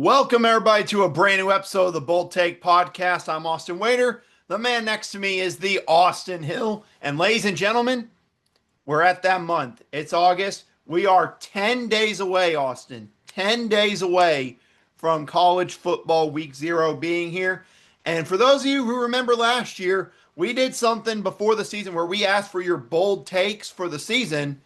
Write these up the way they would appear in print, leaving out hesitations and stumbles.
Welcome, everybody, to a brand new episode of the Bold Take Podcast. I'm Austin Wader. The man next to me is the Austin Hill. And, ladies and gentlemen, we're at that month. It's August. We are 10 days away, Austin. 10 days away from college football week 0 being here. And for those of you who remember last year, we did something before the season where we asked for your bold takes for the season.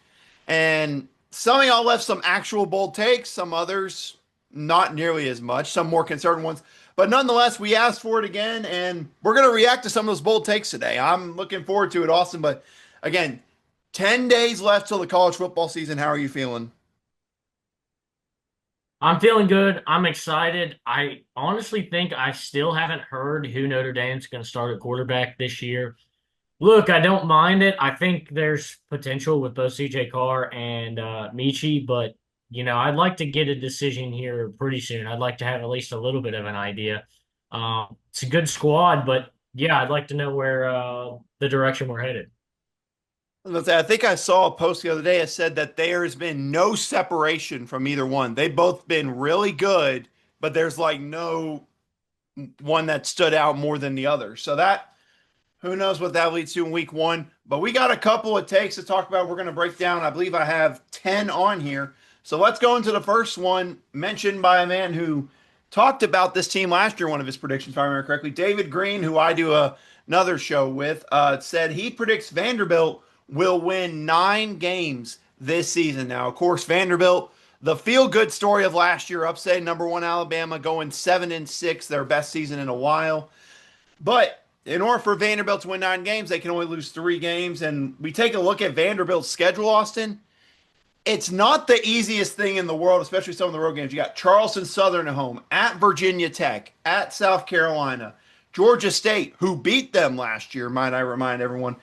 And some of y'all left some actual bold takes, some others not nearly as much, some more concerning ones. But nonetheless, we asked for it again, and we're going to react to some of those bold takes today. I'm looking forward to it, Austin. But again, 10 days left till the college football season. How are you feeling? I'm feeling good. I'm excited. I honestly think I still haven't heard who Notre Dame's going to start at quarterback this year. Look, I don't mind it. I think there's potential with both CJ Carr and Michi, but I'd like to get a decision here pretty soon. I'd like to have at least a little bit of an idea. It's a good squad, but yeah, I'd like to know where the direction we're headed. Let's say, I think I saw a post the other day that said that there has been no separation from either one. They've both been really good, but there's like no one that stood out more than the other. So that who knows what that leads to in week 1. But we got a couple of takes to talk about. We're going to break down. I believe I have 10 on here. So let's go into the first one mentioned by a man who talked about this team last year, one of his predictions, if I remember correctly. David Green, who I do another show with, said he predicts Vanderbilt will win 9 games this season. Now, of course, Vanderbilt, the feel-good story of last year, upsetting number 1 Alabama, going 7-6, their best season in a while. But in order for Vanderbilt to win 9 games, they can only lose 3 games. And we take a look at Vanderbilt's schedule, Austin. It's not the easiest thing in the world, especially some of the road games. You got Charleston Southern at home, at Virginia Tech, at South Carolina, Georgia State, who beat them last year, might I remind everyone,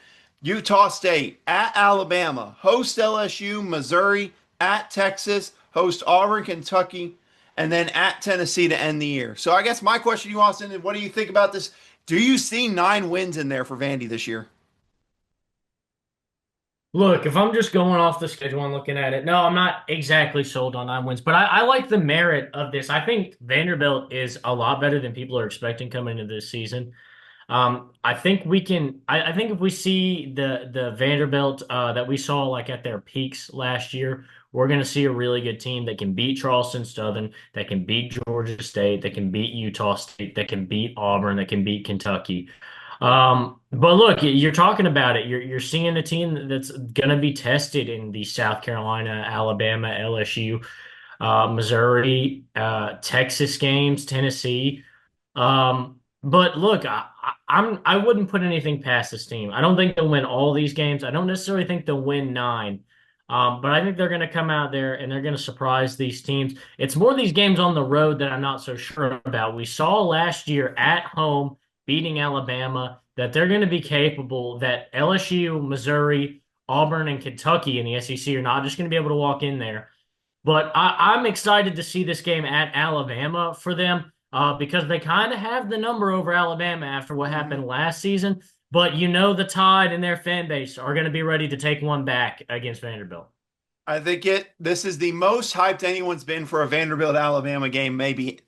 Utah State, at Alabama, host LSU, Missouri, at Texas, host Auburn, Kentucky, and then at Tennessee to end the year. So I guess my question to you, Austin, is what do you think about this? Do you see 9 wins in there for Vandy this year? Look, if I'm just going off the schedule and looking at it, no, I'm not exactly sold on 9 wins, but I like the merit of this. I think Vanderbilt is a lot better than people are expecting coming into this season. I think we can. I think if we see the Vanderbilt that we saw like at their peaks last year, we're going to see a really good team that can beat Charleston Southern, that can beat Georgia State, that can beat Utah State, that can beat Auburn, that can beat Kentucky. But look, you're talking about it. You're seeing a team that's going to be tested in the South Carolina, Alabama, LSU, Missouri, Texas games, Tennessee. But look, I wouldn't put anything past this team. I don't think they'll win all these games. I don't necessarily think they'll win 9. But I think they're going to come out there and they're going to surprise these teams. It's more these games on the road that I'm not so sure about. We saw last year at home beating Alabama that they're going to be capable, that LSU, Missouri, Auburn, and Kentucky in the SEC are not just going to be able to walk in there. But I'm excited to see this game at Alabama for them because they kind of have the number over Alabama after what happened last season. But the Tide and their fan base are going to be ready to take one back against Vanderbilt. I think this is the most hyped anyone's been for a Vanderbilt Alabama game, maybe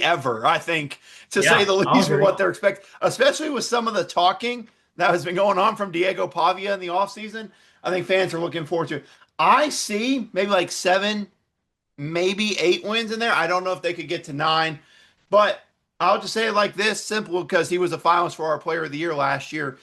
ever. I think, to say Yeah, the I'll least, for agree. what they're expecting, especially with some of the talking that has been going on from Diego Pavia in the offseason. I think fans are looking forward to it. I see maybe like 7, maybe 8 wins in there. I don't know if they could get to 9, but I'll just say it like this, simple, because he was a finalist for our Player of the Year last year.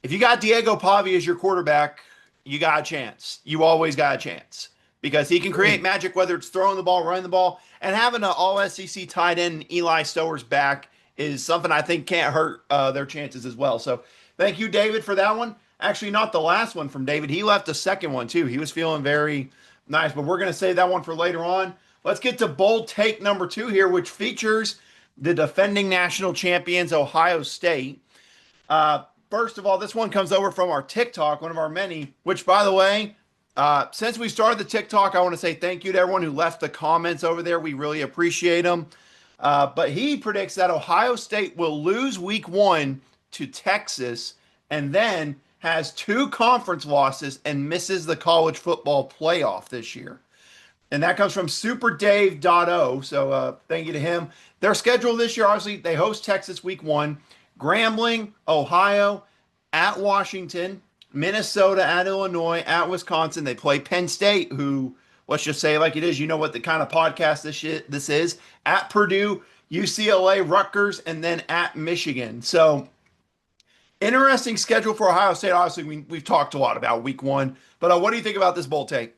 If you got Diego Pavia as your quarterback, you got a chance. You always got a chance because he can create Agreed. magic, whether it's throwing the ball, running the ball, and having an all SEC tight end, Eli Stowers, back is something I think can't hurt their chances as well. So thank you, David, for that one. Actually, not the last one from David. He left a second one, too. He was feeling very nice, but we're going to save that one for later on. Let's get to bold take number 2 here, which features the defending national champions, Ohio State. First of all, this one comes over from our TikTok, one of our many, which, by the way, since we started the TikTok, I want to say thank you to everyone who left the comments over there. We really appreciate them. But he predicts that Ohio State will lose week 1 to Texas and then has 2 conference losses and misses the college football playoff this year. And that comes from superdave.o. So thank you to him. Their schedule this year, obviously, they host Texas week one, Grambling, Ohio, at Washington, Minnesota, at Illinois, at Wisconsin. They play Penn State, who, let's just say like it is, you know what the kind of podcast this is, at Purdue, UCLA, Rutgers, and then at Michigan. So interesting schedule for Ohio State. Obviously, we've talked a lot about week one, but what do you think about this bowl take?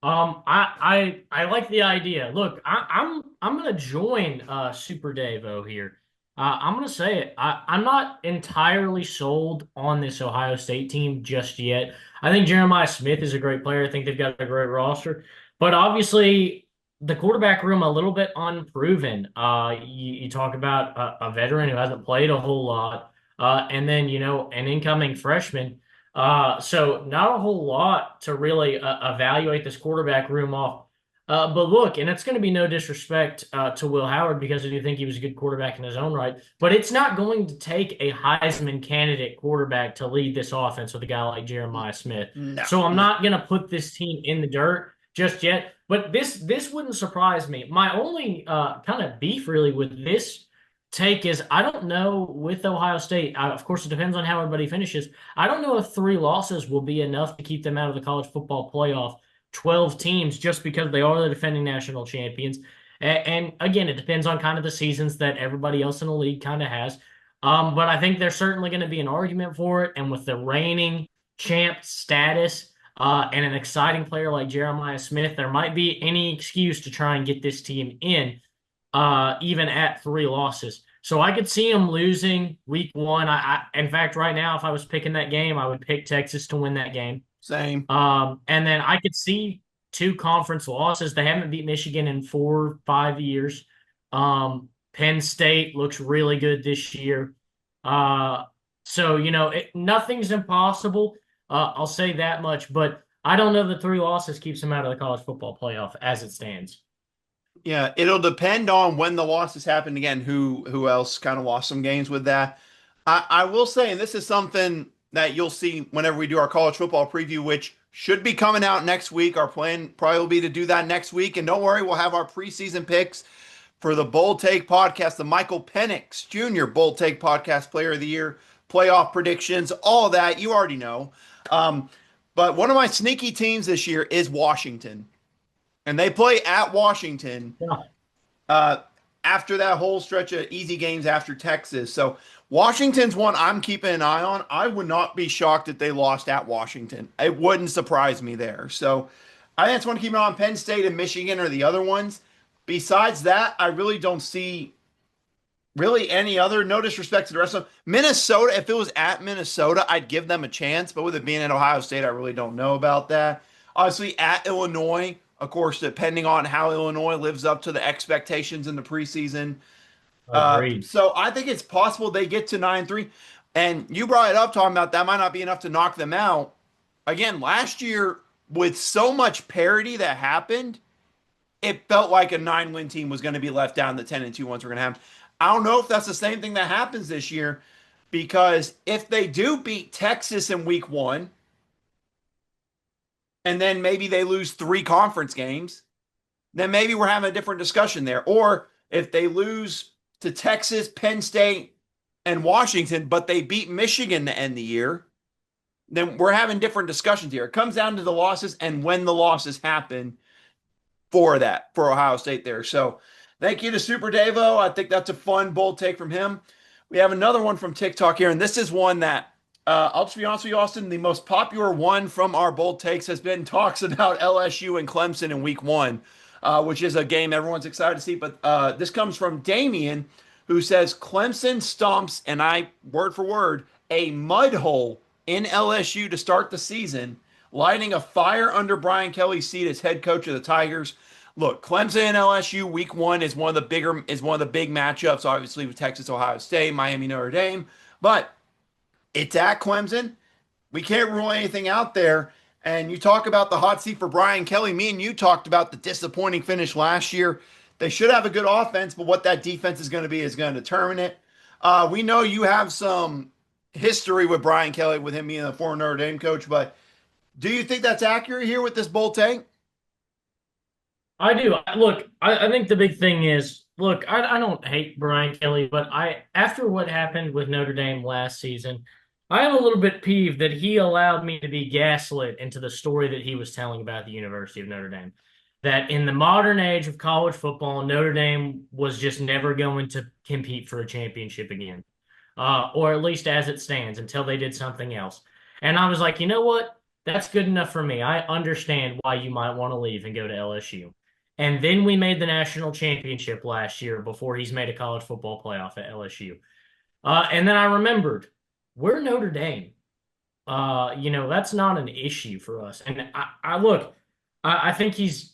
I like the idea. Look, I'm gonna join Super Davo here. I'm gonna say it. I'm not entirely sold on this Ohio State team just yet. I think Jeremiah Smith is a great player. I think they've got a great roster, but obviously the quarterback room a little bit unproven. You talk about a veteran who hasn't played a whole lot, and then an incoming freshman. So not a whole lot to really evaluate this quarterback room off. But look, and it's going to be no disrespect to Will Howard because I do think he was a good quarterback in his own right, but it's not going to take a Heisman candidate quarterback to lead this offense with a guy like Jeremiah Smith. No, So I'm no. not going to put this team in the dirt just yet. But this wouldn't surprise me. My only kind of beef really with this take is I don't know with Ohio State. Of course, it depends on how everybody finishes. I don't know if three losses will be enough to keep them out of the college football playoff. 12 teams just because they are the defending national champions. And again, it depends on kind of the seasons that everybody else in the league kind of has. But I think there's certainly going to be an argument for it. And with the reigning champ status and an exciting player like Jeremiah Smith, there might be any excuse to try and get this team in, even at three losses. So I could see them losing week one. In fact, right now, if I was picking that game, I would pick Texas to win that game. Same. And then I could see two conference losses. They haven't beat Michigan in 4 or 5 years. Penn State looks really good this year. Uh, so nothing's impossible. I'll say that much, but I don't know that three losses keeps them out of the college football playoff as it stands. Yeah, it'll depend on when the losses happen again. Who else kind of lost some games with that? I will say, and this is something that you'll see whenever we do our college football preview, which should be coming out next week. Our plan probably will be to do that next week. And don't worry, we'll have our preseason picks for the Bold Take podcast, the Michael Penix Jr. Bold Take podcast Player of the Year, playoff predictions, all that. You already know. Um, but one of my sneaky teams this year is Washington. And they play at Washington Yeah, uh, after that whole stretch of easy games after Texas. So Washington's one I'm keeping an eye on. I would not be shocked if they lost at Washington. It wouldn't surprise me there. So I just want to keep an eye on Penn State and Michigan or the other ones. Besides that, I really don't see really any other. No disrespect to the rest of them. Minnesota, if it was at Minnesota, I'd give them a chance. But with it being at Ohio State, I really don't know about that. Obviously, at Illinois, of course, depending on how Illinois lives up to the expectations in the preseason. agreed. So I think it's possible they get to 9-3. And you brought it up talking about that might not be enough to knock them out. Again, last year, with so much parity that happened, it felt like a 9-win team was going to be left down. The 10-2 ones were going to happen. I don't know if that's the same thing that happens this year because if they do beat Texas in week one, and then maybe they lose three conference games, then maybe we're having a different discussion there. Or if they lose to Texas, Penn State, and Washington, but they beat Michigan to end the year, then we're having different discussions here. It comes down to the losses and when the losses happen for that, for Ohio State there. So thank you to Super Davo. I think that's a fun, bold take from him. We have another one from TikTok here, and this is one that I'll just be honest with you, Austin. The most popular one from our bold takes has been talks about LSU and Clemson in week one, which is a game everyone's excited to see. But this comes from Damien, who says Clemson stomps, and I, word for word, a mud hole in LSU to start the season, lighting a fire under Brian Kelly's seat as head coach of the Tigers. Look, Clemson and LSU week one is one of the big matchups, obviously with Texas, Ohio State, Miami, Notre Dame. But it's at Clemson. We can't rule anything out there. And you talk about the hot seat for Brian Kelly. Me and you talked about the disappointing finish last year. They should have a good offense, but what that defense is going to be is going to determine it. We know you have some history with Brian Kelly, with him being a former Notre Dame coach, but Do you think that's accurate here with this bowl tank? I do. Look, I think the big thing is, look, I don't hate Brian Kelly, but after what happened with Notre Dame last season, I am a little bit peeved that he allowed me to be gaslit into the story that he was telling about the University of Notre Dame. That in the modern age of college football, Notre Dame was just never going to compete for a championship again, or at least as it stands until they did something else. And I was like, you know what? That's good enough for me. I understand why you might want to leave and go to LSU. And then we made the national championship last year before he's made a college football playoff at LSU. And then I remembered we're Notre Dame. That's not an issue for us. And I look, I think he's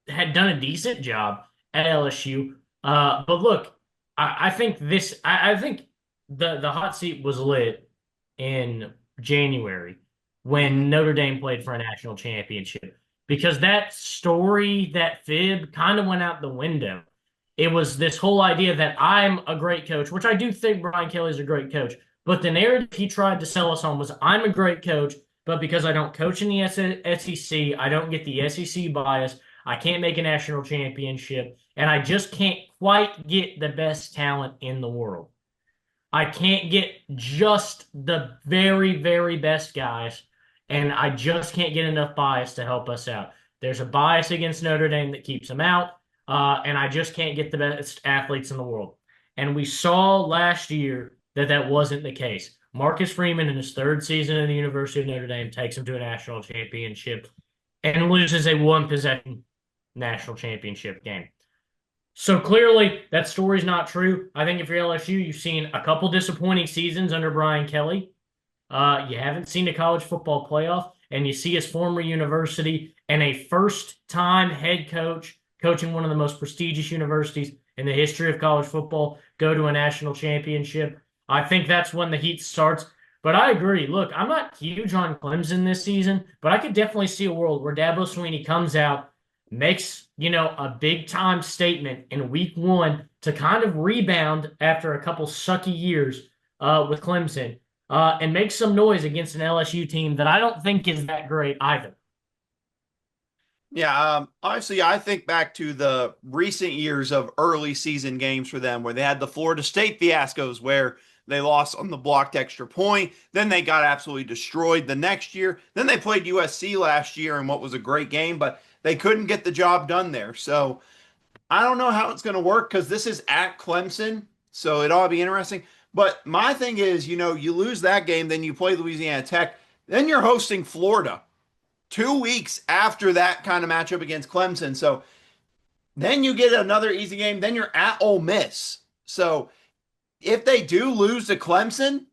had done a decent job at LSU. But look, I think the hot seat was lit in January Mm-hmm. when Notre Dame played for a national championship because that story, that fib kind of went out the window. It was this whole idea that I'm a great coach, which I do think Brian Kelly's a great coach. But the narrative he tried to sell us on was I'm a great coach, but because I don't coach in the SEC, I don't get the SEC bias. I can't make a national championship, and I just can't quite get the best talent in the world. I can't get just the very, very best guys, and I just can't get enough bias to help us out. There's a bias against Notre Dame that keeps them out, and I just can't get the best athletes in the world. And we saw last year that that wasn't the case. Marcus Freeman, in his third season at the University of Notre Dame, takes him to a national championship and loses a one possession national championship game. So clearly, that story's not true. I think if you're LSU, you've seen a couple disappointing seasons under Brian Kelly. You haven't seen a college football playoff, and you see his former university and a first-time head coach coaching one of the most prestigious universities in the history of college football go to a national championship. I think that's when the heat starts. But I agree. Look, I'm not huge on Clemson this season, but I could definitely see a world where Dabo Swinney comes out, makes, a big time statement in week one to kind of rebound after a couple sucky years with Clemson and make some noise against an LSU team that I don't think is that great either. Yeah, honestly, I think back to the recent years of early season games for them where they had the Florida State fiascos where they lost on the blocked extra point. Then they got absolutely destroyed the next year. Then they played USC last year in what was a great game, but they couldn't get the job done there. So I don't know how it's going to work because this is at Clemson. So it ought to be interesting. But my thing is, you lose that game, then you play Louisiana Tech, then you're hosting Florida 2 weeks after that kind of matchup against Clemson. So then you get another easy game. Then you're at Ole Miss. So if they do lose to Clemson,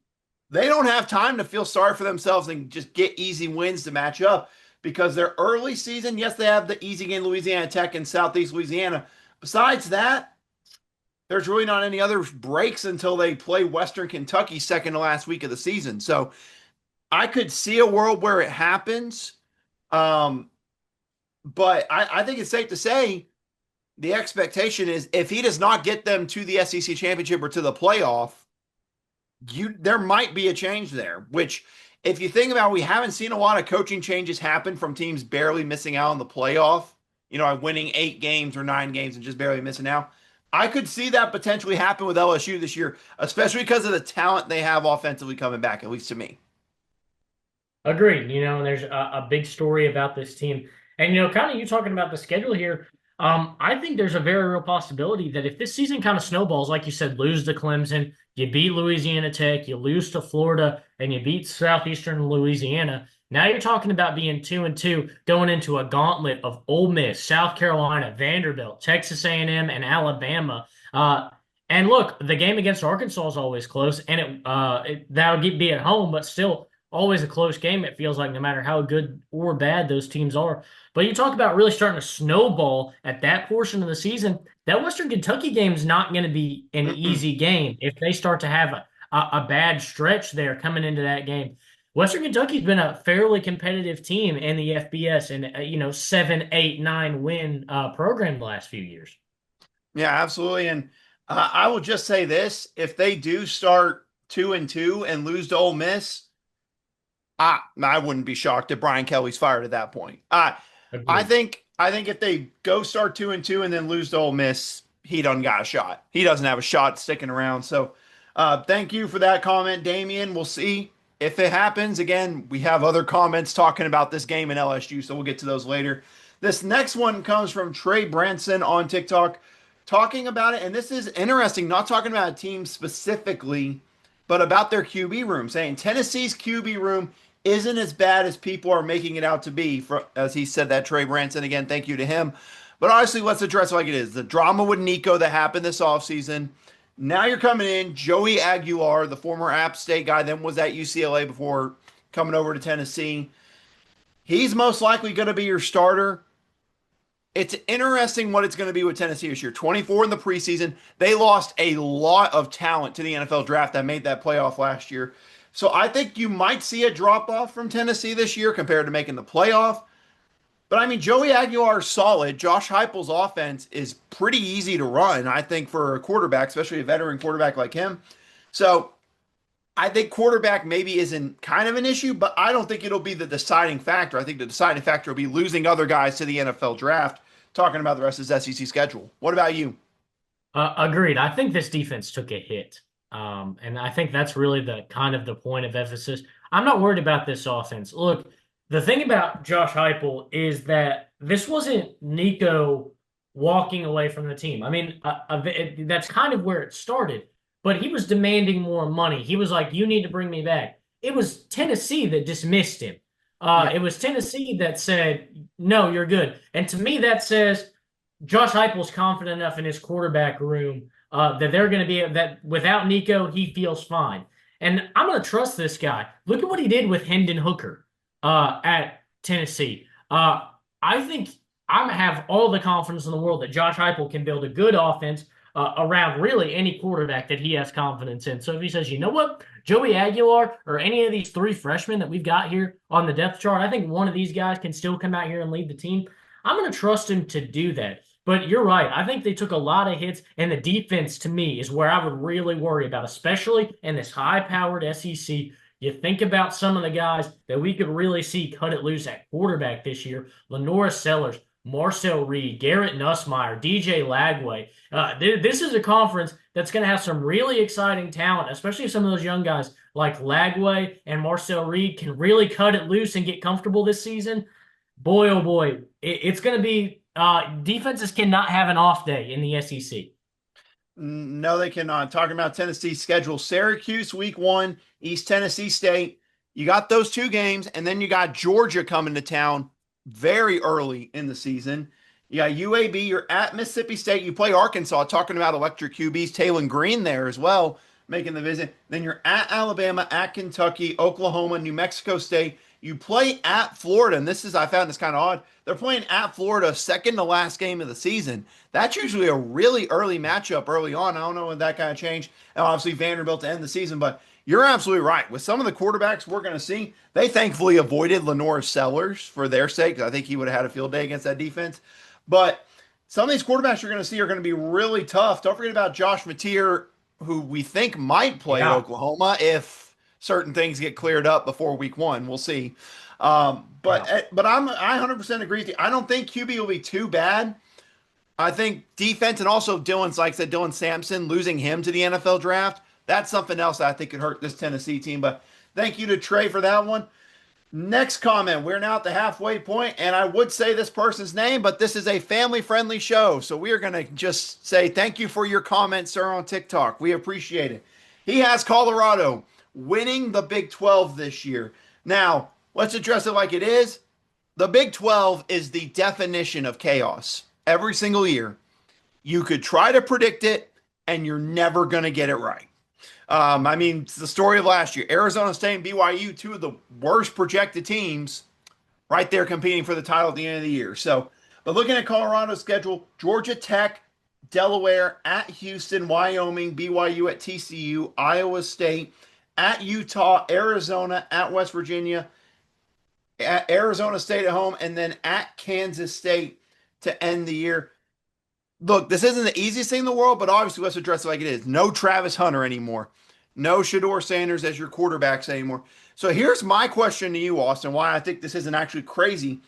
they don't have time to feel sorry for themselves and just get easy wins to match up because their early season, yes, they have the easy game Louisiana Tech and Southeast Louisiana. Besides that, there's really not any other breaks until they play Western Kentucky second to last week of the season. So I could see a world where it happens. Um, but I think it's safe to say the expectation is if he does not get them to the SEC championship or to the playoff, there might be a change there. Which, if you think about, it, we haven't seen a lot of coaching changes happen from teams barely missing out on the playoff. Winning 8 games or 9 games and just barely missing out. I could see that potentially happen with LSU this year, especially because of the talent they have offensively coming back. At least to me. Agreed. There's a big story about this team. And, kind of you talking about the schedule here, I think there's a very real possibility that if this season kind of snowballs, like you said, lose to Clemson, you beat Louisiana Tech, you lose to Florida, and you beat Southeastern Louisiana. Now you're talking about being 2-2, going into a gauntlet of Ole Miss, South Carolina, Vanderbilt, Texas A&M, and Alabama. And look, the game against Arkansas is always close, and that'll be at home, but still always a close game. It feels like no matter how good or bad those teams are. But you talk about really starting to snowball at that portion of the season. That Western Kentucky game is not going to be an Mm-mm. easy game if they start to have a bad stretch there coming into that game. Western Kentucky's been a fairly competitive team in the FBS and 7, 8, 9 win program the last few years. Yeah, absolutely. And I will just say this: if they do start 2-2 and lose to Ole Miss, I wouldn't be shocked if Brian Kelly's fired at that point. Agreed. I think if they go start 2-2 and then lose to Ole Miss, he doesn't got a shot. He doesn't have a shot sticking around. So, thank you for that comment, Damian. We'll see if it happens. Again, we have other comments talking about this game in LSU, so we'll get to those later. This next one comes from Trey Branson on TikTok talking about it, and this is interesting. Not talking about a team specifically, but about their QB room, saying Tennessee's QB room isn't as bad as people are making it out to be. As he said that, Trey Branson, again, thank you to him. But honestly, let's address it like it is. The drama with Nico that happened this offseason. Now you're coming in, Joey Aguilar, the former App State guy, then was at UCLA before coming over to Tennessee. He's most likely going to be your starter. It's interesting what it's going to be with Tennessee this year. 24 in the preseason. They lost a lot of talent to the NFL draft that made that playoff last year. So I think you might see a drop off from Tennessee this year compared to making the playoff. But I mean, Joey Aguilar is solid. Josh Heupel's offense is pretty easy to run, I think, for a quarterback, especially a veteran quarterback like him. So I think quarterback maybe isn't kind of an issue, but I don't think it'll be the deciding factor. I think the deciding factor will be losing other guys to the NFL draft, talking about the rest of his SEC schedule. What about you? Agreed. I think this defense took a hit. And I think that's really the kind of the point of emphasis. I'm not worried about this offense. Look, the thing about Josh Heupel is that this wasn't Nico walking away from the team. I mean, that's kind of where it started, but he was demanding more money. He was like, "You need to bring me back." It was Tennessee that dismissed him. Yeah. It was Tennessee that said, "No, you're good." And to me, that says Josh Heupel's confident enough in his quarterback room that they're going to be that without Nico, he feels fine. And I'm going to trust this guy. Look at what he did with Hendon Hooker at Tennessee. I think I have all the confidence in the world that Josh Heupel can build a good offense around really any quarterback that he has confidence in. So if he says, you know what, Joey Aguilar or any of these three freshmen that we've got here on the depth chart, I think one of these guys can still come out here and lead the team. I'm going to trust him to do that. But you're right. I think they took a lot of hits, and the defense to me is where I would really worry about, especially in this high-powered SEC. You think about some of the guys that we could really see cut it loose at quarterback this year: Lenora Sellers, Marcel Reed, Garrett Nussmeier, DJ Lagway. This is a conference that's going to have some really exciting talent, especially if some of those young guys like Lagway and Marcel Reed can really cut it loose and get comfortable this season. Boy, oh boy, it's going to be defenses cannot have an off day in the SEC. No, they cannot. Talking about Tennessee's schedule, Syracuse week 1, East Tennessee State. You got those two games, and then you got Georgia coming to town very early in the season. You got UAB, you're at Mississippi State, you play Arkansas, talking about electric QBs, Taylor Green there as well, making the visit. Then you're at Alabama, at Kentucky, Oklahoma, New Mexico State. You play at Florida, and I found this kind of odd. They're playing at Florida, second to last game of the season. That's usually a really early matchup early on. I don't know when that kind of changed. And obviously Vanderbilt to end the season, but you're absolutely right. With some of the quarterbacks we're going to see, they thankfully avoided Lenore Sellers for their sake. I think he would have had a field day against that defense. But some of these quarterbacks you're going to see are going to be really tough. Don't forget about Josh Mateer, who we think might play at Yeah, Oklahoma if certain things get cleared up before week 1. We'll see. yeah. But I 100% agree with you. I don't think QB will be too bad. I think defense and also Dylan's like I said, Dylan Sampson losing him to the NFL draft. That's something else that I think could hurt this Tennessee team. But thank you to Trey for that one. Next comment. We're now at the halfway point, and I would say this person's name, but this is a family-friendly show, so we are going to just say thank you for your comment, sir, on TikTok. We appreciate it. He has Colorado winning the Big 12 this year. Now, let's address it like it is. The Big 12 is the definition of chaos every single year. You could try to predict it, and you're never going to get it right. I mean, it's the story of last year. Arizona State and BYU, two of the worst projected teams, right there competing for the title at the end of the year. So, but looking at Colorado's schedule, Georgia Tech, Delaware, at Houston, Wyoming, BYU at TCU, Iowa State, at Utah, Arizona, at West Virginia, at Arizona State at home, and then at Kansas State to end the year. Look, this isn't the easiest thing in the world, but obviously let's address it like it is. No Travis Hunter anymore. No Shador Sanders as your quarterbacks anymore. So here's my question to you, Austin, why I think this isn't actually crazy.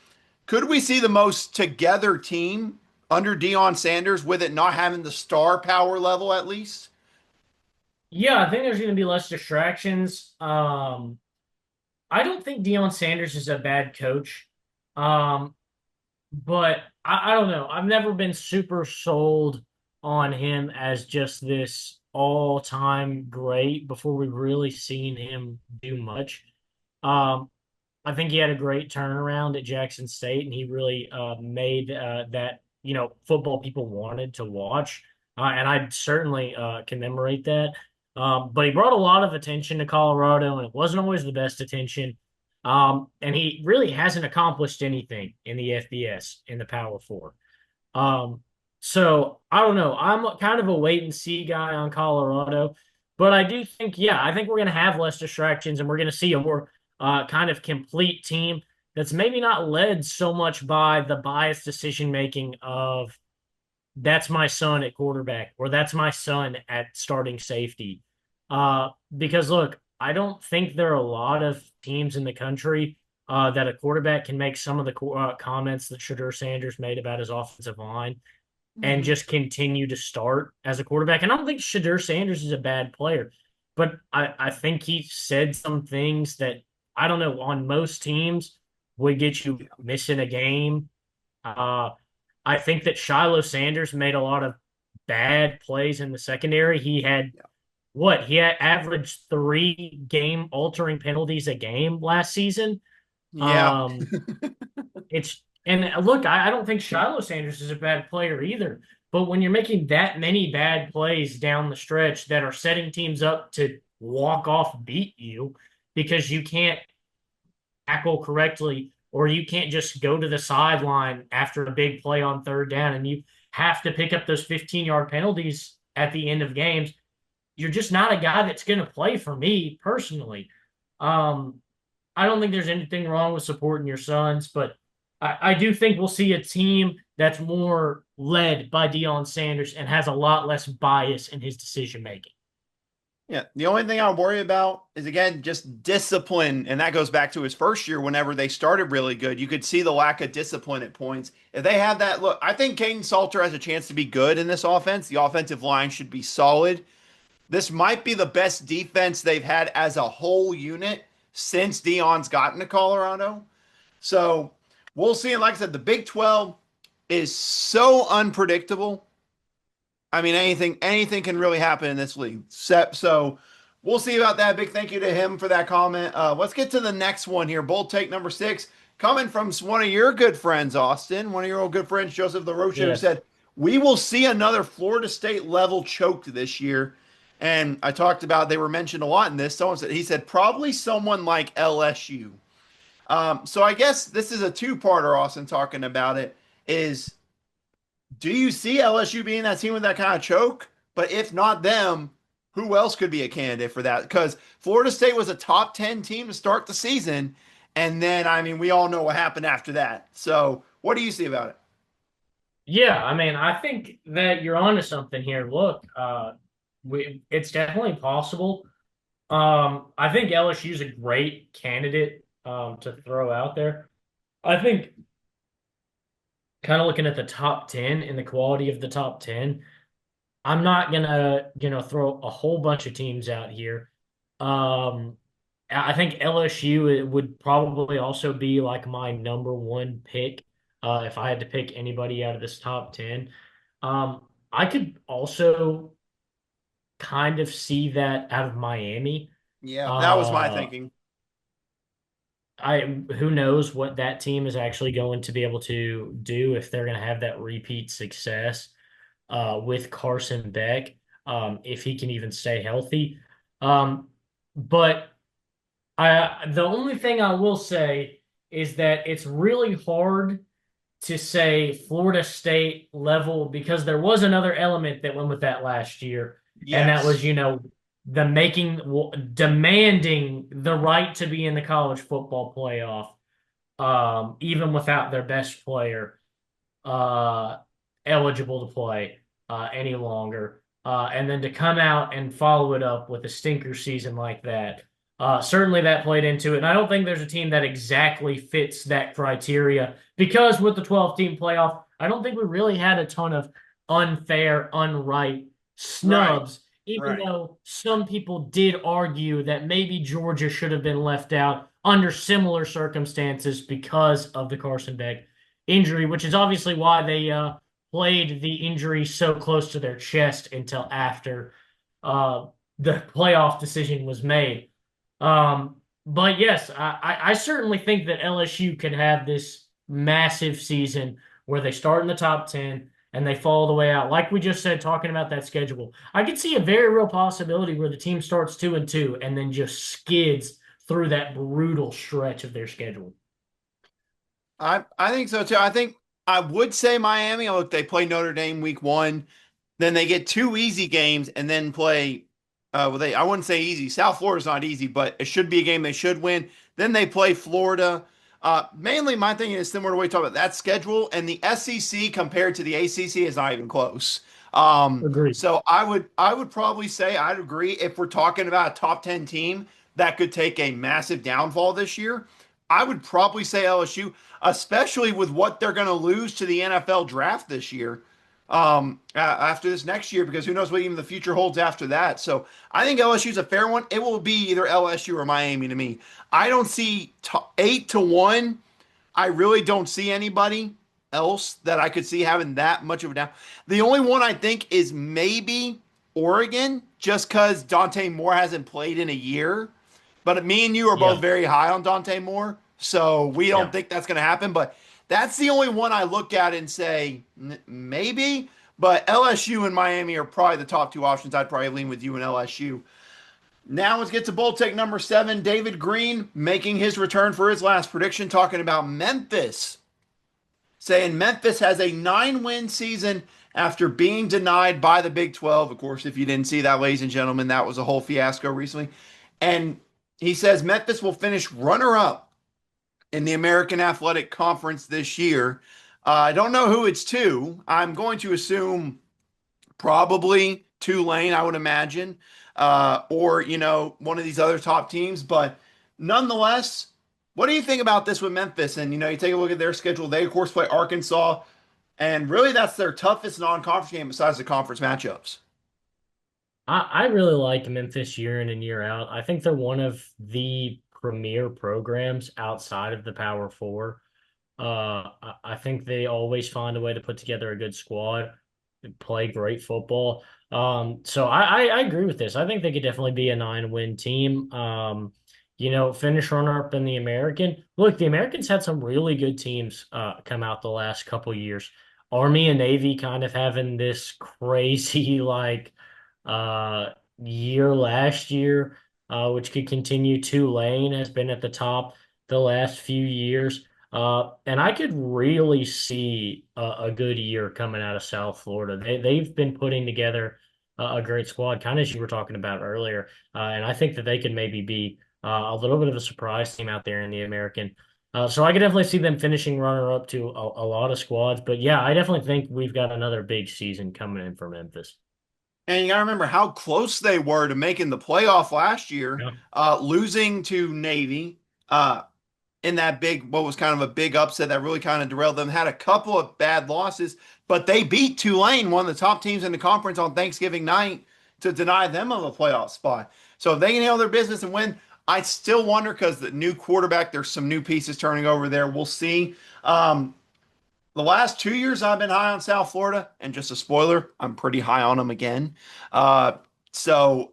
Could we see the most together team under Deion Sanders with it not having the star power level at least? Yeah, I think there's going to be less distractions. I don't think Deion Sanders is a bad coach. Um, but I don't know. I've never been super sold on him as just this all-time great before we've really seen him do much. Um, I think he had a great turnaround at Jackson State, and he really made that football people wanted to watch, and I'd certainly commemorate that. But he brought a lot of attention to Colorado, and it wasn't always the best attention. And he really hasn't accomplished anything in the FBS in the Power Four. Um, so I don't know. I'm kind of a wait and see guy on Colorado, but I do think, yeah, I think we're going to have less distractions and we're going to see a more kind of complete team that's maybe not led so much by the biased decision making of that's my son at quarterback or that's my son at starting safety. Because look, I don't think there are a lot of teams in the country that a quarterback can make some of the comments that Shadur Sanders made about his offensive line and Hmm. just continue to start as a quarterback. And I don't think Shadur Sanders is a bad player, but I think he said some things that I don't know on most teams would get you missing a game. Uh, I think that Shiloh Sanders made a lot of bad plays in the secondary. He had what? He had averaged 3 game altering penalties a game last season. Yeah. Um, it's and look, I don't think Shiloh Sanders is a bad player either. But when you're making that many bad plays down the stretch that are setting teams up to walk off beat you because you can't tackle correctly or you can't just go to the sideline after a big play on third down and you have to pick up those 15-yard penalties at the end of games, you're just not a guy that's going to play for me personally. Um, I don't think there's anything wrong with supporting your sons, but I do think we'll see a team that's more led by Deion Sanders and has a lot less bias in his decision making. Yeah. The only thing I worry about is again just discipline, and that goes back to his first year. Whenever they started really good, you could see the lack of discipline at points. If they have that, look, I think Caden Salter has a chance to be good in this offense. The offensive line should be solid. This might be the best defense they've had as a whole unit since Deion's gotten to Colorado. So we'll see. And like I said, the Big 12 is so unpredictable. I mean, anything can really happen in this league. So we'll see about that. Big thank you to him for that comment. Let's get to the next one here. Bold take number 6, coming from one of your good friends, Austin, one of your old good friends, Joseph LaRoche, who Yes. said, we will see another Florida State level choke this year. And I talked about they were mentioned a lot in this. Someone said he said probably someone like LSU. So I guess this is a two-parter, Austin, talking about it. Is do you see LSU being that team with that kind of choke? But if not them, who else could be a candidate for that? Because Florida State was a top 10 team to start the season. And then, I mean, we all know what happened after that. So, what do you see about it? Yeah, I mean, I think that you're onto something here. Look, it's definitely possible. I think LSU is a great candidate to throw out there. I think kind of looking at the top 10 and the quality of the top 10, I'm not gonna, throw a whole bunch of teams out here. Um, I think LSU it would probably also be like my number one pick if I had to pick anybody out of this top 10. I could also kind of see that out of Miami. Yeah, that was my Uh, thinking. I who knows what that team is actually going to be able to do if they're going to have that repeat success with Carson Beck, if he can even stay healthy. But the only thing I will say is that it's really hard to say Florida State level because there was another element that went with that last year, and that was, Yes. the demanding the right to be in the college football playoff, even without their best player uh, eligible to play any longer. And then to come out and follow it up with a stinker season like that. Certainly that played into it. And I don't think there's a team that exactly fits that criteria because with the 12-team playoff, I don't think we really had a ton of unfair, unright Right. snubs, even Right. though some people did argue that maybe Georgia should have been left out under similar circumstances because of the Carson Beck injury, which is obviously why they played the injury so close to their chest until after uh, the playoff decision was made. But yes, I certainly think that LSU could have this massive season where they start in the top 10 and they fall the way out. Like we just said, talking about that schedule, I could see a very real possibility where the team starts 2-2 and then just skids through that brutal stretch of their schedule. I think so too. I think I would say Miami. Look, they play Notre Dame week one. Then they get two easy games and then play. Well, I wouldn't say easy. South Florida's not easy, but it should be a game they should win. Then they play Florida. Mainly, my thing is similar to what we talked about that schedule and the SEC compared to the ACC is not even close. Agreed. So I would probably say I'd agree if we're talking about a top 10 team that could take a massive downfall this year. I would probably say LSU, especially with what they're going to lose to the NFL draft this year after this next year, because who knows what even the future holds after that. So I think LSU is a fair one. It will be either LSU or Miami to me. I don't see 8-1. I really don't see anybody else that I could see having that much of a down. The only one I think is maybe Oregon, just because Dante Moore hasn't played in a year. But me and you are both Yeah, very high on Dante Moore, so we don't yeah. think that's going to happen. But that's the only one I look at and say maybe. But LSU and Miami are probably the top two options. I'd probably lean with you and LSU. Now let's get to bold take number 7. David Green making his return for his last prediction, talking about Memphis, saying Memphis has a 9-win season after being denied by the Big 12. Of course, if you didn't see that, ladies and gentlemen, that was a whole fiasco recently. And he says Memphis will finish runner up in the American Athletic Conference this year. I don't know who it's to. I'm going to assume probably Tulane, I would imagine, or one of these other top teams. But nonetheless, what do you think about this with Memphis? And you take a look at their schedule. They of course play Arkansas, and really that's their toughest non-conference game besides the conference matchups. I really like Memphis year in and year out. I think they're one of the premier programs outside of the Power Four. I think they always find a way to put together a good squad, play great football. So I agree with this. I think they could definitely be a 9-win team. Finish runner up in the American. Look, the Americans had some really good teams come out the last couple years. Army and Navy kind of having this crazy uh year last year, which could continue. Tulane has been at the top the last few years. And I could really see a good year coming out of South Florida. They've been putting together a great squad, kind of as you were talking about earlier. And I think that they could maybe be a little bit of a surprise team out there in the American. So I could definitely see them finishing runner up to a lot of squads. But yeah, I definitely think we've got another big season coming in for Memphis. And you got to remember how close they were to making the playoff last year, Yeah. losing to Navy in that big, what was kind of a big upset that really kind of derailed them. Had a couple of bad losses, but they beat Tulane, one of the top teams in the conference, on Thanksgiving night to deny them of a playoff spot. So if they can handle their business and win, I still wonder because the new quarterback, there's some new pieces turning over there. We'll see. The last 2 years I've been high on South Florida, and just a spoiler, I'm pretty high on them again. So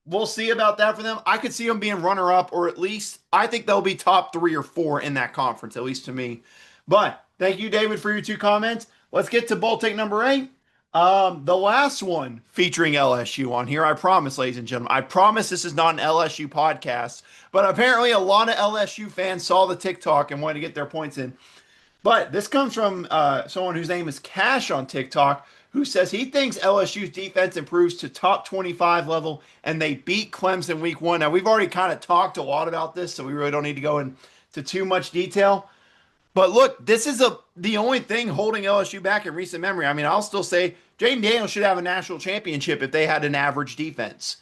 we'll see about that for them. I could see them being runner up, or at least I think they'll be top 3 or 4 in that conference, at least to me. But thank you, David, for your 2 comments. Let's get to bold take number 8. The last one featuring LSU on here. I promise, ladies and gentlemen. I promise this is not an LSU podcast, but apparently a lot of LSU fans saw the TikTok and wanted to get their points in. But this comes from someone whose name is Cash on TikTok, who says he thinks LSU's defense improves to top 25 level and they beat Clemson week one. Now, we've already kind of talked a lot about this, so we really don't need to go into too much detail. But look, this is the only thing holding LSU back in recent memory. I mean, I'll still say Jaden Daniels should have a national championship if they had an average defense.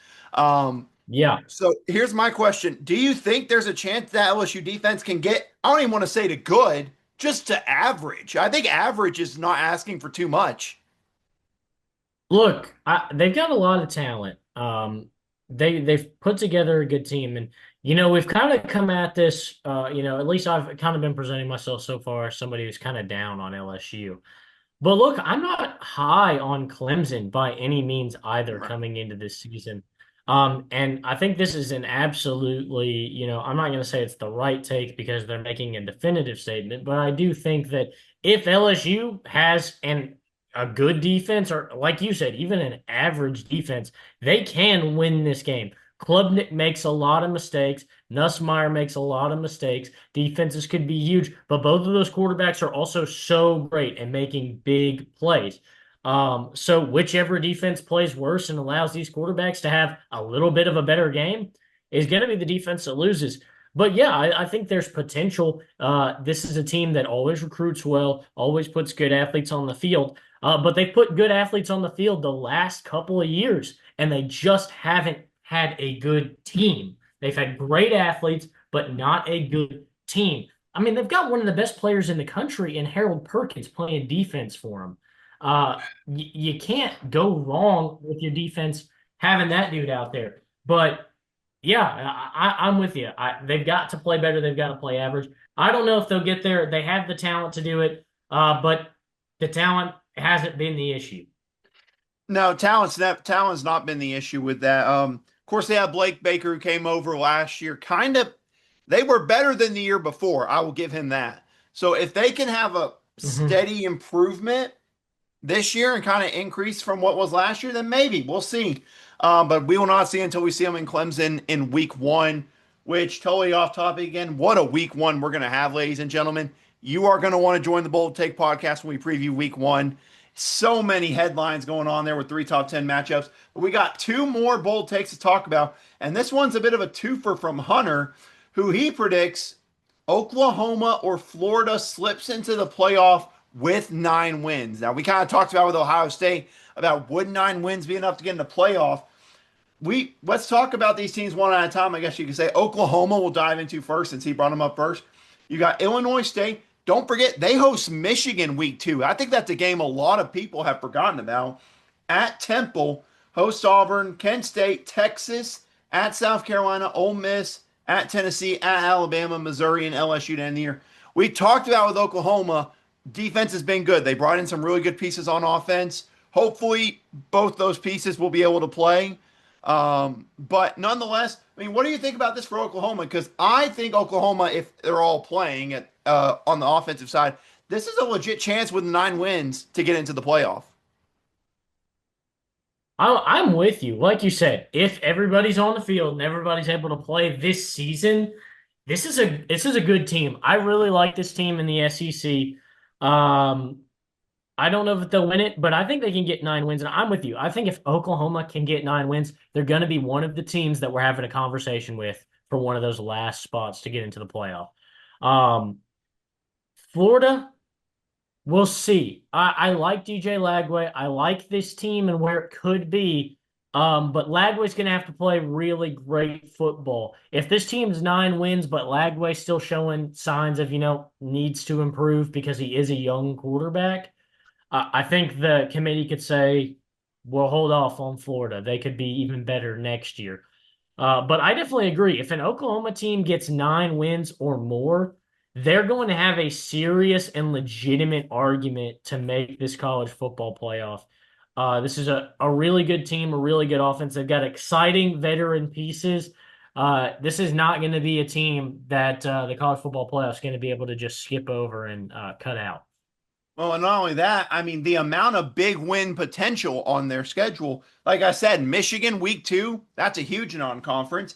Yeah. So here's my question. Do you think there's a chance that LSU defense can get, I don't even want to say to good, just to average? I think average is not asking for too much. Look, they've got a lot of talent. They've put together a good team, and we've kind of come at this. At least I've kind of been presenting myself so far as somebody who's kind of down on LSU. But look, I'm not high on Clemson by any means either Right. coming into this season. And I think this is an absolutely, I'm not going to say it's the right take because they're making a definitive statement, but I do think that if LSU has a good defense, or like you said, even an average defense, they can win this game. Klubnik makes a lot of mistakes. Nussmeier makes a lot of mistakes. Defenses could be huge, but both of those quarterbacks are also so great at making big plays. So whichever defense plays worse and allows these quarterbacks to have a little bit of a better game is going to be the defense that loses. But yeah, I think there's potential. This is a team that always recruits well, always puts good athletes on the field. But they put good athletes on the field the last couple of years, and they just haven't had a good team. They've had great athletes, but not a good team. I mean, they've got one of the best players in the country in Harold Perkins playing defense for them. You can't go wrong with your defense having that dude out there. But yeah, I'm with you. They've got to play better. They've got to play average. I don't know if they'll get there. They have the talent to do it, but the talent hasn't been the issue. No, talent's not been the issue with that. Of course, they have Blake Baker who came over last year. Kind of, they were better than the year before. I will give him that. So if they can have a Hmm. steady improvement this year and kind of increase from what was last year, then maybe we'll see. But we will not see until we see them in Clemson in week one, which totally off topic again. What a week one we're going to have, ladies and gentlemen. You are going to want to join the Bold Take podcast when we preview week one. So many headlines going on there with three top 10 matchups. But we got two more bold takes to talk about. And this one's a bit of a twofer from Hunter, who he predicts Oklahoma or Florida slips into the playoff with 9 wins. Now, we kind of talked about with Ohio State about would 9 wins be enough to get in the playoff. Let's talk about these teams one at a time. I guess you could say Oklahoma we'll dive into first since he brought them up first. You got Illinois State. Don't forget they host Michigan week two. I think that's a game a lot of people have forgotten about. At Temple, host Auburn, Kent State, Texas, at South Carolina, Ole Miss, at Tennessee, at Alabama, Missouri, and LSU to end the year. We talked about with Oklahoma, defense has been good. They brought in some really good pieces on offense. Hopefully, both those pieces will be able to play. But nonetheless, I mean, what do you think about this for Oklahoma? Because I think Oklahoma, if they're all playing on the offensive side, this is a legit chance with 9 wins to get into the playoff. I'm with you. Like you said, if everybody's on the field and everybody's able to play this season, this is a good team. I really like this team in the SEC. Um, I don't know if they'll win it, but I think they can get 9 wins. And I'm with you. I think if Oklahoma can get 9 wins, they're going to be one of the teams that we're having a conversation with for one of those last spots to get into the playoff. Um, Florida. We'll see. I like DJ Lagway. I like this team and where it could be. But Lagway's going to have to play really great football. If this team's 9 wins, but Lagway's still showing signs of, needs to improve because he is a young quarterback, I think the committee could say, we'll hold off on Florida. They could be even better next year. But I definitely agree. If an Oklahoma team gets 9 wins or more, they're going to have a serious and legitimate argument to make this college football playoff. This is a really good team, a really good offense. They've got exciting veteran pieces. This is not going to be a team that the college football playoff is going to be able to just skip over and cut out. Well, and not only that, I mean, the amount of big win potential on their schedule. Like I said, Michigan week two, that's a huge non-conference.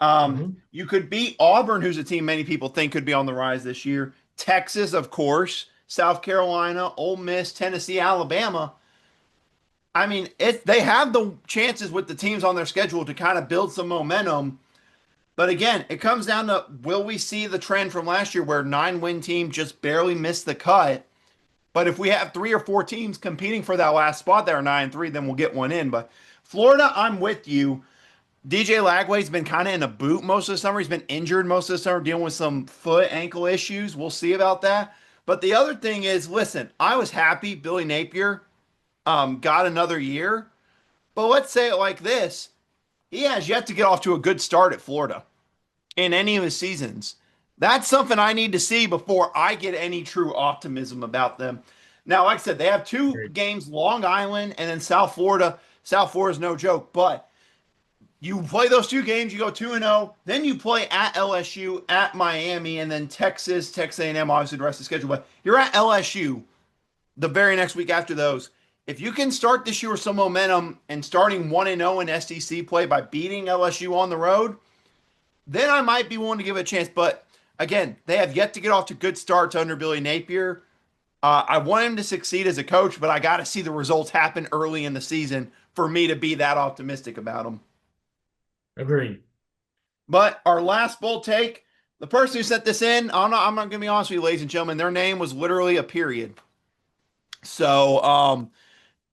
Mhm. You could beat Auburn, who's a team many people think could be on the rise this year. Texas, of course, South Carolina, Ole Miss, Tennessee, Alabama. I mean, they have the chances with the teams on their schedule to kind of build some momentum. But again, it comes down to will we see the trend from last year where 9 win team just barely missed the cut? But if we have three or four teams competing for that last spot that are 9-3, then we'll get one in. But Florida, I'm with you. DJ Lagway's been kind of in a boot most of the summer. He's been injured most of the summer, dealing with some foot ankle issues. We'll see about that. But the other thing is, listen, I was happy Billy Napier got another year. But let's say it like this: he has yet to get off to a good start at Florida in any of his seasons. That's something I need to see before I get any true optimism about them. Now, like I said, they have two Agreed. games, Long Island and then South Florida. South Florida's no joke, but you play those two games, you go 2-0, then you play at LSU, at Miami, and then Texas, Texas A&M, obviously the rest of the schedule. But you're at LSU the very next week after those. If you can start this year with some momentum and starting 1-0 in SEC play by beating LSU on the road, then I might be willing to give it a chance. But again, they have yet to get off to good starts under Billy Napier. I want him to succeed as a coach, but I got to see the results happen early in the season for me to be that optimistic about him. Agreed. But our last bold take, the person who sent this in, I'm not going to be honest with you, ladies and gentlemen, their name was literally a period. So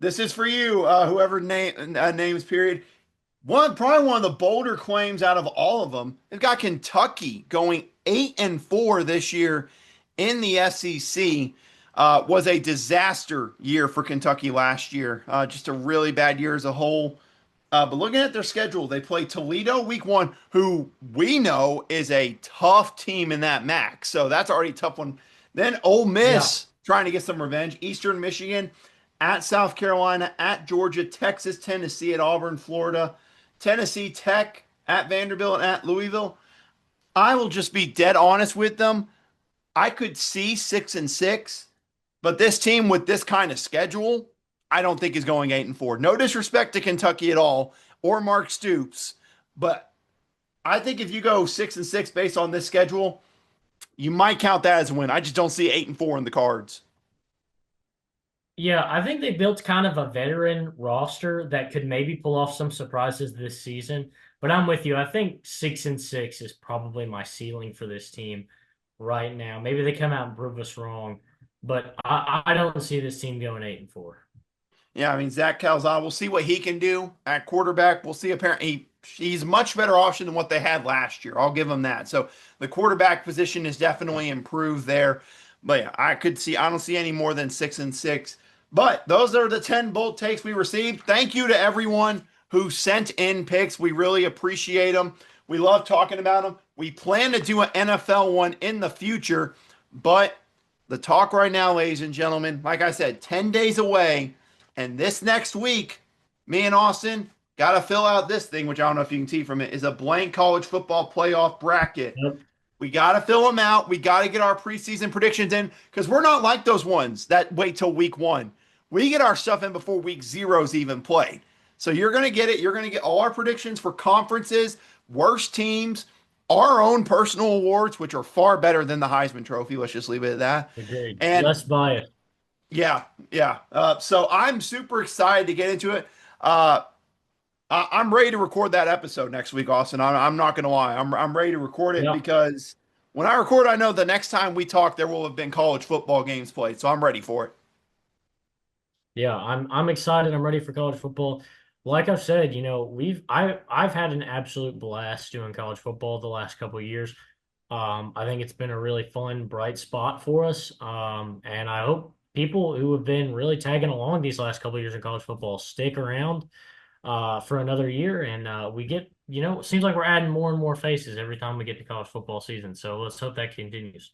this is for you, whoever names period. Probably one of the bolder claims out of all of them. They've got Kentucky going 8-4 this year in the SEC. Was a disaster year for Kentucky last year. Just a really bad year as a whole. But looking at their schedule, they play Toledo week one, who we know is a tough team in that MAC. So that's already a tough one. Then Ole Yeah, Miss trying to get some revenge. Eastern Michigan, at South Carolina, at Georgia, Texas, Tennessee, at Auburn, Florida, Tennessee Tech, at Vanderbilt, and at Louisville. I will just be dead honest with them. I could see 6-6, but this team with this kind of schedule, I don't think is going 8-4. No disrespect to Kentucky at all or Mark Stoops, but I think if you go 6-6 based on this schedule, you might count that as a win. I just don't see 8-4 in the cards. yeah. I think they built kind of a veteran roster that could maybe pull off some surprises this season. But I'm with you. I think 6-6 is probably my ceiling for this team right now. Maybe they come out and prove us wrong, but I don't see this team going 8-4. Yeah, I mean Zach Calzada. We'll see what he can do at quarterback. We'll see. Apparently, he's a much better option than what they had last year. I'll give him that. So the quarterback position is definitely improved there. But yeah, I could see. I don't see any more than 6-6. But those are the 10 bold takes we received. Thank you to everyone who sent in picks. We really appreciate them. We love talking about them. We plan to do an NFL one in the future, but the talk right now, ladies and gentlemen, like I said, 10 days away. And this next week, me and Austin got to fill out this thing, which I don't know if you can see from it, is a blank college football playoff bracket. Yep. We got to fill them out. We got to get our preseason predictions in because we're not like those ones that wait till week one. We get our stuff in before week zero's even played. So you're going to get it. You're going to get all our predictions for conferences, worst teams, our own personal awards, which are far better than the Heisman Trophy. Let's just leave it at that. Agreed. And Less bias. yeah, yeah. So I'm super excited to get into it. I'm ready to record that episode next week, Austin. I'm not going to lie. I'm ready to record it Yeah. because when I record, I know the next time we talk, there will have been college football games played. So I'm ready for it. Yeah, I'm excited. I'm ready for college football. Like I've said, I've had an absolute blast doing college football the last couple of years. I think it's been a really fun, bright spot for us. And I hope people who have been really tagging along these last couple of years in college football stick around for another year. And we get, it seems like we're adding more and more faces every time we get to college football season. So let's hope that continues.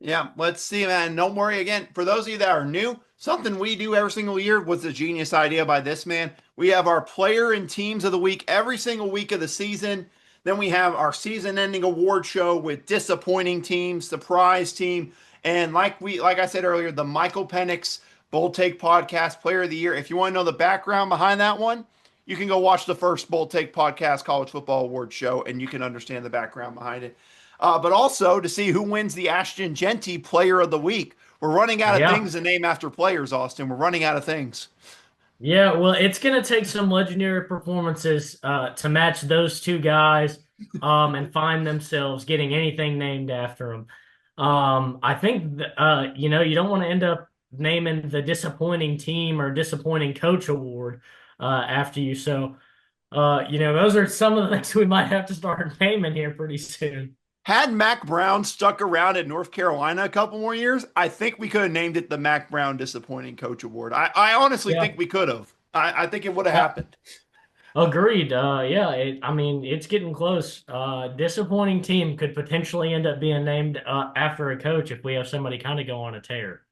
Yeah, let's see, man. Don't worry again. For those of you that are new, something we do every single year was a genius idea by this man. We have our player and teams of the week every single week of the season. Then we have our season-ending award show with disappointing teams, surprise team, and like I said earlier, the Michael Penix Bold Take Podcast Player of the Year. If you want to know the background behind that one, you can go watch the first Bold Take Podcast College Football Award show, and you can understand the background behind it. But also to see who wins the Ashton Genty Player of the Week. We're running out of Yeah. things to name after players, Austin. We're running out of things. Yeah, well, it's gonna take some legendary performances to match those two guys and find themselves getting anything named after them. I think you don't want to end up naming the disappointing team or disappointing coach award after you. So Those are some of the things we might have to start naming here pretty soon. Had Mac Brown stuck around at North Carolina a couple more years, I think we could have named it the Mac Brown Disappointing Coach Award. I honestly Yeah. think we could have. I think it would have Yeah. happened. Agreed. Yeah, I mean, it's getting close. Disappointing team could potentially end up being named after a coach if we have somebody kind of go on a tear.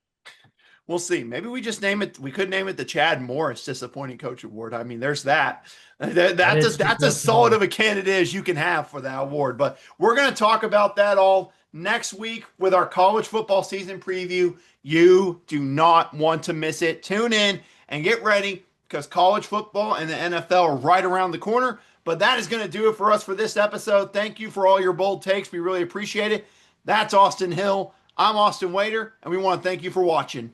We'll see. Maybe we just name it. We could name it the Chad Morris Disappointing Coach Award. I mean, there's that. That That's is that's as solid definitely. of a candidate as you can have for that award. But we're going to talk about that all next week with our college football season preview. You do not want to miss it. Tune in and get ready because college football and the NFL are right around the corner. But that is going to do it for us for this episode. Thank you for all your bold takes. We really appreciate it. That's Austin Hill. I'm Austin Wader, and we want to thank you for watching.